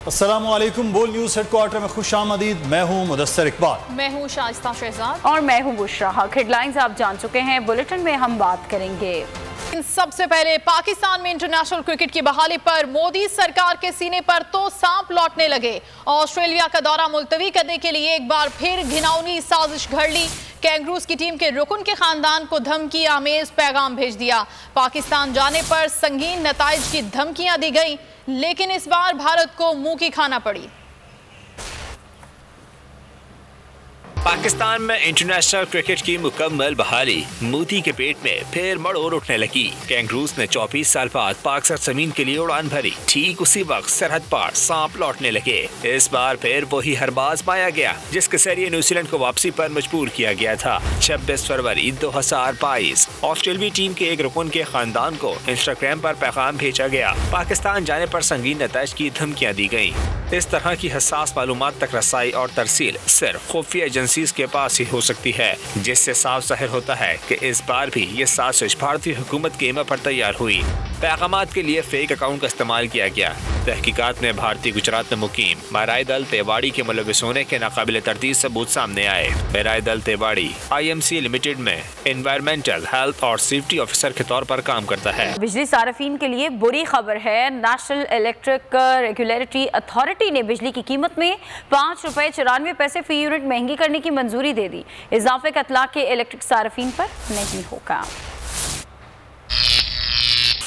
अस्सलामुअलैकुम। बोल news headquarter में खुशामदीद। मैं हूँ मुदस्सिर इकबाल। मैं हूँ शाइस्ता शहजाद और मैं हूँ बुशरा हक। हेडलाइंस आप जान चुके हैं, बुलेटिन में हम बात करेंगे। सबसे पहले पाकिस्तान में इंटरनेशनल क्रिकेट की बहाली पर मोदी सरकार के सीने पर तो सांप लौटने लगे। ऑस्ट्रेलिया का दौरा मुलतवी करने के लिए एक बार फिर घिनौनी साजिश घड़ ली। कैंगरूज की टीम के रुकन के खानदान को धमकी आमेज पैगाम भेज दिया। पाकिस्तान जाने पर संगीन नताइज की धमकियां दी गई, लेकिन इस बार भारत को मुंह की खाना पड़ी। पाकिस्तान में इंटरनेशनल क्रिकेट की मुकम्मल बहाली मोदी के पेट में फिर मड़ोर उठने लगी। कैंगरूज ने 24 साल बाद पाक सरजमीन के लिए उड़ान भरी। ठीक उसी वक्त सरहद पार सांप लौटने लगे। इस बार फिर वही हरबाज पाया गया जिसके जरिए न्यूजीलैंड को वापसी पर मजबूर किया गया था। 26 फरवरी 2022 ऑस्ट्रेलियाई टीम के एक रुकन के खानदान को इंस्टाग्राम पर पैगाम भेजा गया। पाकिस्तान जाने पर संगीन नताइज की धमकियां दी गयी। इस तरह की हसास मालूमात तक रसाई और तरसील सिर्फ खुफिया एजेंसी के पास ही हो सकती है, जिससे साफ जाहिर होता है कि इस बार भी ये साजिश भारतीय हुकूमत के पर तैयार हुई। पैगामात के लिए फेक अकाउंट का इस्तेमाल किया गया। तहकीकात में भारतीय गुजरात में मुकीम बहराई दल तेवाड़ी के मुलविस होने के नाकाबिले तरदीद सबूत सामने आए। बहराई दल तेवाड़ी IMC लिमिटेड में एनवायरमेंटल हेल्थ और सेफ्टी ऑफिसर के तौर पर काम करता है। बिजली सार्फिन के लिए बुरी खबर है। नेशनल इलेक्ट्रिक रेगुलेटरी अथॉरिटी ने बिजली की कीमत में ₹5.94 फी यूनिट महंगी करने की मंजूरी दे दी। इजाफे का इतलाक के इलेक्ट्रिक सार्फिन पर नहीं होगा।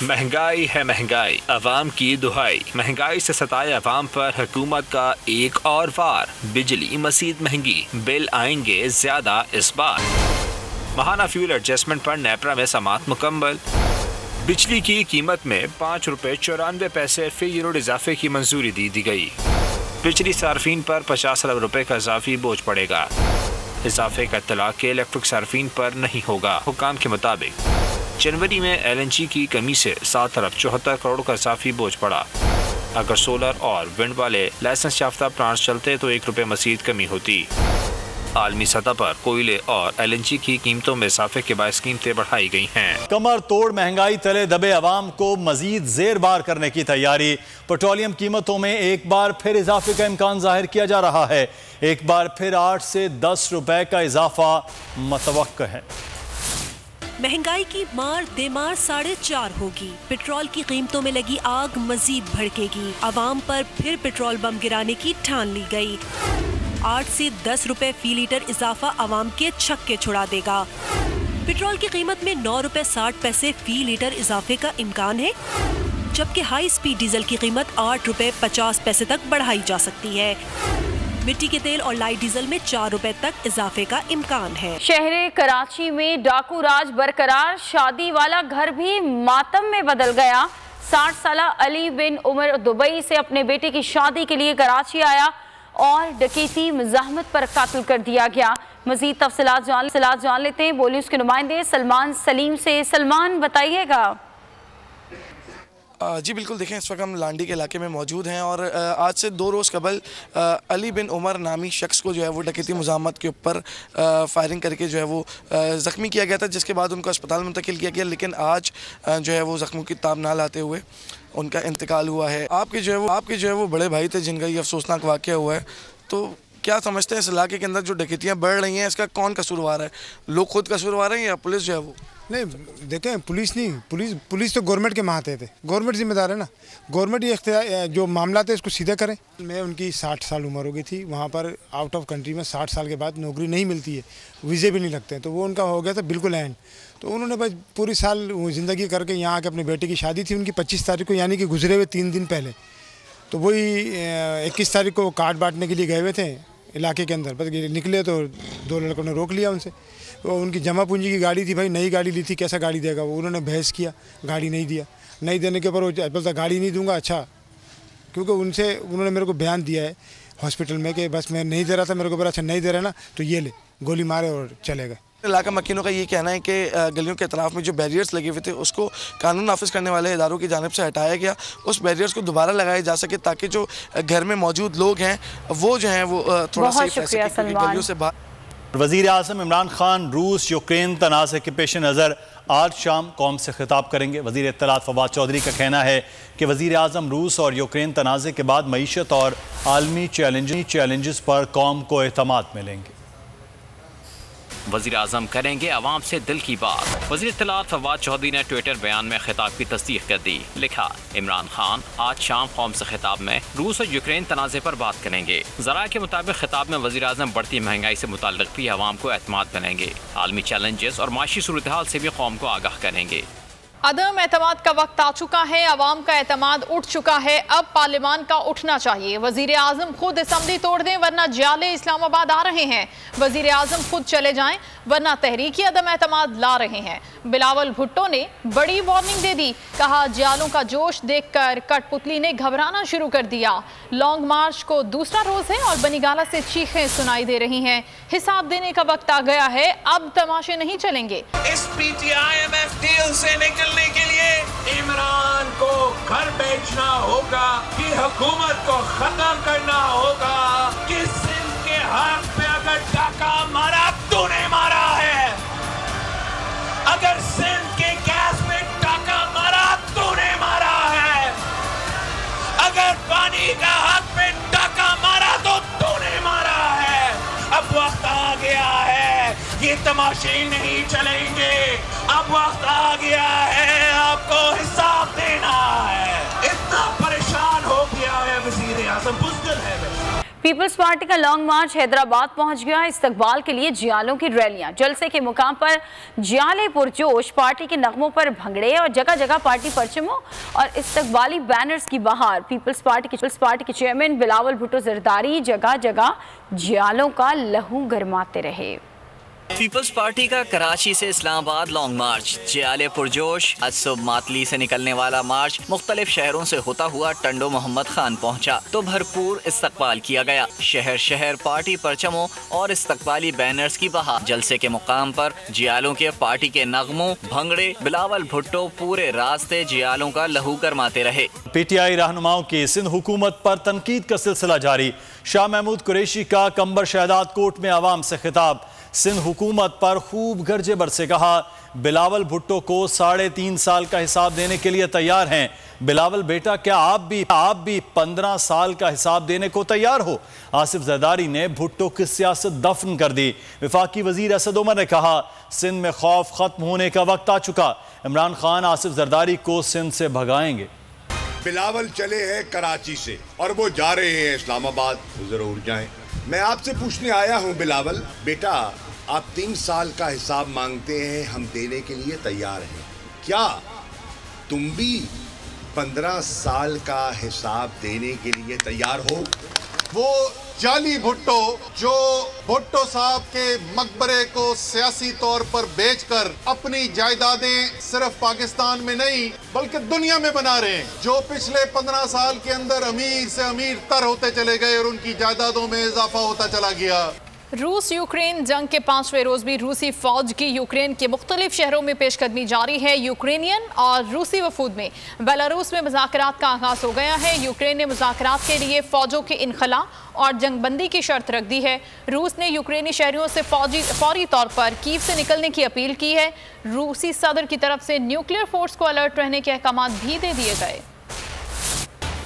महंगाई है महंगाई, अवाम की दुहाई। महंगाई से सताए अवाम पर हुकूमत का एक और वार। बिजली मजीद महंगी, बिल आएंगे ज्यादा इस बार। माहाना फ्यूल एडजस्टमेंट पर नेपरा में समात मुकम्मल। बिजली की कीमत में ₹5.94 फी यूनिट इजाफे की मंजूरी दी गई। बिजली सार्फिन पर 50 अरब रुपए का इजाफी बोझ पड़ेगा। इजाफे का इतलाक के इलेक्ट्रिक सार्फिन पर नहीं होगा। हुकाम के मुताबिक जनवरी में LNG की कमी से 7 अरब 74 करोड़ का इजाफी बोझ पड़ा। अगर सोलर और विंड वाले लाइसेंस याफ्ता प्लांट्स चलते तो ₹1 मजीद कमी होती। आलमी सतह पर कोयले और LNG की कीमतों में इजाफे के बायस कीमतें बढ़ाई गई हैं। कमर तोड़ महंगाई तले दबे अवाम को मजीद जेरबार करने की तैयारी। पेट्रोलियम कीमतों में एक बार फिर इजाफे का इम्कान जाहिर किया जा रहा है। एक बार फिर 8 से 10 रुपए का इजाफा मतवक्क है। महंगाई की मार देमार 4.5 होगी। पेट्रोल की कीमतों में लगी आग मजीद भड़केगी। अवाम पर फिर पेट्रोल बम गिराने की ठान ली गई। 8 से 10 रुपए फी लीटर इजाफा अवाम के छक्के छुड़ा देगा। पेट्रोल की कीमत में ₹9.60 फी लीटर इजाफे का इम्कान है, जबकि हाई स्पीड डीजल की कीमत ₹8.50 तक बढ़ाई जा सकती है। मिट्टी के तेल और लाइट डीजल में ₹4 तक इजाफे का इम्कान है। शहर कराची में डाकू राज बरकरार। शादी वाला घर भी मातम में बदल गया। 60 साल अली बिन उमर दुबई से अपने बेटे की शादी के लिए कराची आया और डकैती मुज़ाहमत पर कातिल कर दिया गया। मजीद तफसीलात जान लेते हैं बोली उसके नुमाइंदे सलमान सलीम से। सलमान, बताइएगा। जी बिल्कुल, देखें इस वक्त हम लांडी के इलाके में मौजूद हैं और आज से 2 रोज़ कबल अली बिन उमर नामी शख्स को जो है वो डकैती मुज़ाहमत के ऊपर फायरिंग करके जो है वो ज़ख्मी किया गया था, जिसके बाद उनको अस्पताल मुंतकिल किया गया। लेकिन आज जो है वो ज़ख्मों की ताब ना लाते हुए उनका इंतकाल हुआ है। आपके जो है वो बड़े भाई थे जिनका ये अफसोसनाक वाक़या हुआ है, तो क्या समझते हैं इस इलाके के अंदर जो डकैतियाँ बढ़ रही हैं इसका कौन कसूरवार है? लोग खुद कसूरवार हैं या पुलिस जो है वो? नहीं, देखें, पुलिस नहीं, पुलिस तो गवर्नमेंट के माथे थे। गवर्नमेंट जिम्मेदार है ना। गवर्नमेंट ये जो मामला थे इसको सीधे करें। मैं उनकी 60 साल उम्र हो गई थी। वहाँ पर आउट ऑफ कंट्री में 60 साल के बाद नौकरी नहीं मिलती है, वीज़े भी नहीं लगते हैं, तो वो उनका हो गया था बिल्कुल एंड। तो उन्होंने बस पूरी साल ज़िंदगी करके यहाँ आके अपने बेटे की शादी थी उनकी 25 तारीख को, यानी कि गुजरे हुए 3 दिन पहले। तो वही 21 तारीख को कार्ड बांटने के लिए गए हुए थे इलाके के अंदर। बस निकले तो 2 लड़कों ने रोक लिया उनसे। वो उनकी जमा पूंजी की गाड़ी थी, भाई नई गाड़ी ली थी, कैसा गाड़ी देगा वो? उन्होंने बहस किया, गाड़ी नहीं दिया। नहीं देने के ऊपर वो बोलता गाड़ी नहीं दूंगा। अच्छा, क्योंकि उन्होंने मेरे को बयान दिया है हॉस्पिटल में कि बस मैं नहीं दे रहा था, मेरे को बोला अच्छा नहीं दे रहा ना तो ये ले, गोली मारे और चले गए। इलाका मकीनों का ये कहना है कि गलियों के अतराफ में जो बैरियर्स लगे हुए थे उसको कानून नाफिज करने वाले इदारों की जानिब से हटाया गया। उस बैरियर्स को दोबारा लगाया जा सके ताकि जो घर में मौजूद लोग हैं वो जो हैं वो थोड़ा सेफ रह सके गलियों से बाहर। वज़ीर आज़म इमरान खान रूस यूक्रेन तनाज़े के पेश नज़र आज शाम कौम से खिताब करेंगे। वज़ीर इत्तलात फवाद चौधरी का कहना है कि वज़ीर आज़म रूस और यूक्रेन तनाज़े के बाद मईशत और आलमी चैलेंजेस पर कौम को एतमाद मिलेंगे। वज़ीर आज़म करेंगे अवाम से दिल की बात। वज़ीर इत्तलात फवाद चौधरी ने ट्विटर बयान में खिताब की तस्दीक कर दी। लिखा, इमरान खान आज शाम कौम से खिताब में रूस और यूक्रेन तनाज़े पर बात करेंगे। ज़राए के मुताबिक खिताब में वज़ीर आज़म बढ़ती महंगाई से मुताल्लिक़ भी अवाम को एतमाद बनाएंगे। आलमी चैलेंजेस और माशी सूरत हाल से भी कौम को आगाह करेंगे। अदम एतमाद का वक्त आ चुका है, अवाम का एतमाद उठ चुका है, अब पार्लियामान का उठना चाहिए। वजीर आजम खुद असम्बली तोड़ दें वरना जाले इस्लामाबाद आ रहे हैं। वजीर आजम खुद चले जाएं वरना तहरीकी अदम एतमाद ला रहे हैं। बिलावल भुट्टो ने बड़ी वार्निंग दे दी, कहा जालों का जोश देखकर कठपुतली ने घबराना शुरू कर दिया। लॉन्ग मार्च को दूसरा रोज है और बनीगाला से चीखें सुनाई दे रही हैं। हिसाब देने का वक्त आ गया है, अब तमाशे नहीं चलेंगे। इस PTIMF डील से निकलने के लिए इमरान को घर बेचना होगा कि हुकूमत को खत्म करना होगा कि सिंध के हक पे अगर डाका मारा तूने मारा है, अगर सिंध के गैस पे डाका मारा तूने मारा है, अगर पानी का हक पे डाका मारा तो तूने मारा है। अब वक्त आ गया है, ये तमाशे नहीं चलेंगे। अब वक्त आ गया है, आपको हिसाब देना है। इतना परेशान हो गया है वज़ीर आज़म, बुज़दिल है। पीपल्स पार्टी का लॉन्ग मार्च हैदराबाद पहुंच गया। इस्तकबाल के लिए जियालों की रैलियां, जलसे के मुकाम पर जियाले पुरजोश, पार्टी के नगमों पर भंगड़े और जगह जगह पार्टी परचमों और इस्तकबाली बैनर्स की बहार। पीपल्स पार्टी के चेयरमैन बिलावल भुट्टो जरदारी जगह जगह जियालों का लहू गरमाते रहे। पीपल्स पार्टी का कराची से इस्लामाबाद लॉन्ग मार्च, जियाले पुरजोश। आज सुबह मातली से निकलने वाला मार्च मुख्तलिफ शहरों से होता हुआ टंडो मोहम्मद खान पहुंचा तो भरपूर इस्तकबाल किया गया। शहर शहर पार्टी परचमों और इस्तकबाली बैनर्स की बहार। जलसे के मुकाम पर जियालों के पार्टी के नगमों, भंगड़े। बिलावल भुट्टो पूरे रास्ते जियालों का लहू गरमाते रहे। PTI रहनुमाओं की सिंध हुकूमत पर तनकीद का सिलसिला जारी। शाह महमूद कुरैशी का कंबर शहदाद कोर्ट में आवाम से खिताब। सिंध हुकूमत पर खूब गरजे बरसे, कहा बिलावल भुट्टो को 3.5 साल का हिसाब देने के लिए तैयार हैं। बिलावल बेटा, क्या आप भी 15 साल का हिसाब देने को तैयार हो? आसिफ जरदारी ने भुट्टो की सियासत दफन कर दी। वफाकी वजीर असद उमर ने कहा सिंध में खौफ खत्म होने का वक्त आ चुका। इमरान खान आसिफ जरदारी को सिंध से भगाएंगे। बिलावल चले हैं कराची से और वो जा रहे हैं इस्लामाबाद, जरूर जाएं। मैं आपसे पूछने आया हूं बिलावल बेटा, आप 3 साल का हिसाब मांगते हैं, हम देने के लिए तैयार हैं। क्या तुम भी 15 साल का हिसाब देने के लिए तैयार हो? वो जाली भुट्टो जो भुट्टो साहब के मकबरे को सियासी तौर पर बेचकर अपनी जायदादें सिर्फ पाकिस्तान में नहीं बल्कि दुनिया में बना रहे हैं, जो पिछले 15 साल के अंदर अमीर से अमीर तर होते चले गए और उनकी जायदादों में इजाफा होता चला गया। रूस यूक्रेन जंग के 5वें रोज भी रूसी फौज की यूक्रेन के मुख्तलिफ शहरों में पेशकदमी जारी है। यूक्रेनियन और रूसी वफूद में बेलारूस में मुज़ाकरात का आगाज हो गया है। यूक्रेन ने मुज़ाकरात के लिए फौजों के इनखला और जंगबंदी की शर्त रख दी है। रूस ने यूक्रेनी शहरियों से फौरी तौर पर कीव से निकलने की अपील की है। रूसी सदर की तरफ से न्यूक्लियर फोर्स को अलर्ट रहने के अहकाम भी दे दिए गए।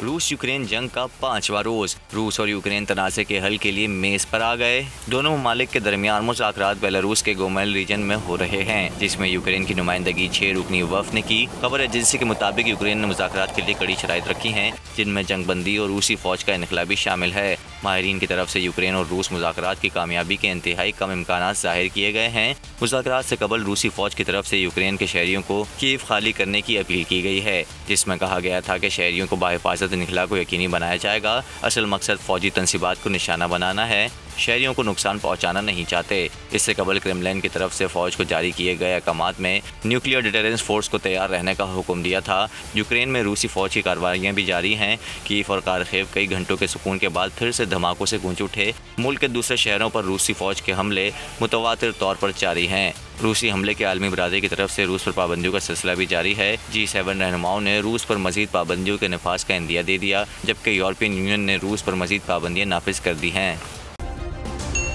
रूस यूक्रेन जंग का 5वां रोज। रूस और यूक्रेन तनाज़े के हल के लिए मेज पर आ गए। दोनों ममालिक के दरमियान मुज़ाकरात बेलारूस के गोमेल रीजन में हो रहे हैं, जिसमें यूक्रेन की नुमाइंदगी 6 रुकनी वफ़द ने की। खबर एजेंसी के मुताबिक यूक्रेन ने मुज़ाकरात के लिए कड़ी शराइत रखी हैं, जिनमें जंगबंदी और रूसी फौज का इनखला भी शामिल है। माहिरीन की तरफ से यूक्रेन और रूस मुज़ाकरात की कामयाबी के इंतहाई कम इम्कानात जाहिर किए गए हैं। मुज़ाकरात से कबल रूसी फौज की तरफ से यूक्रेन के शहरियों को कीव खाली करने की अपील की गई है, जिसमें कहा गया था कि शहरियों को बाहिफाजत इनखला को यकीनी बनाया जाएगा। असल मकसद फौजी तनसीबात को निशाना बनाना है, शहरियों को नुकसान पहुंचाना नहीं चाहते। इससे कबल क्रेमलिन की तरफ से फौज को जारी किए गए अहकामात में न्यूक्लियर डिटेरेंस फोर्स को तैयार रहने का हुक्म दिया था। यूक्रेन में रूसी फौज की कार्रवाइयाँ भी जारी हैं। कीव और कारखेव कई घंटों के सुकून के बाद फिर से धमाकों से गूंज उठे। मुल्क के दूसरे शहरों पर रूसी फौज के हमले मुतवातिर तौर पर जारी हैं। रूसी हमले के आलमी बरादरी की तरफ से रूस पर पाबंदियों का सिलसिला भी जारी है। G7 रहनुमाओं ने रूस पर मजीद पाबंदियों के नफाज का इंदिया दे दिया, जबकि यूरोपियन यूनियन ने रूस पर मजीद पाबंदियाँ नाफिज कर दी हैं।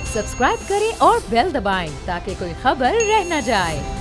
सब्सक्राइब करें और बेल दबाएं ताकि कोई खबर रह न जाए।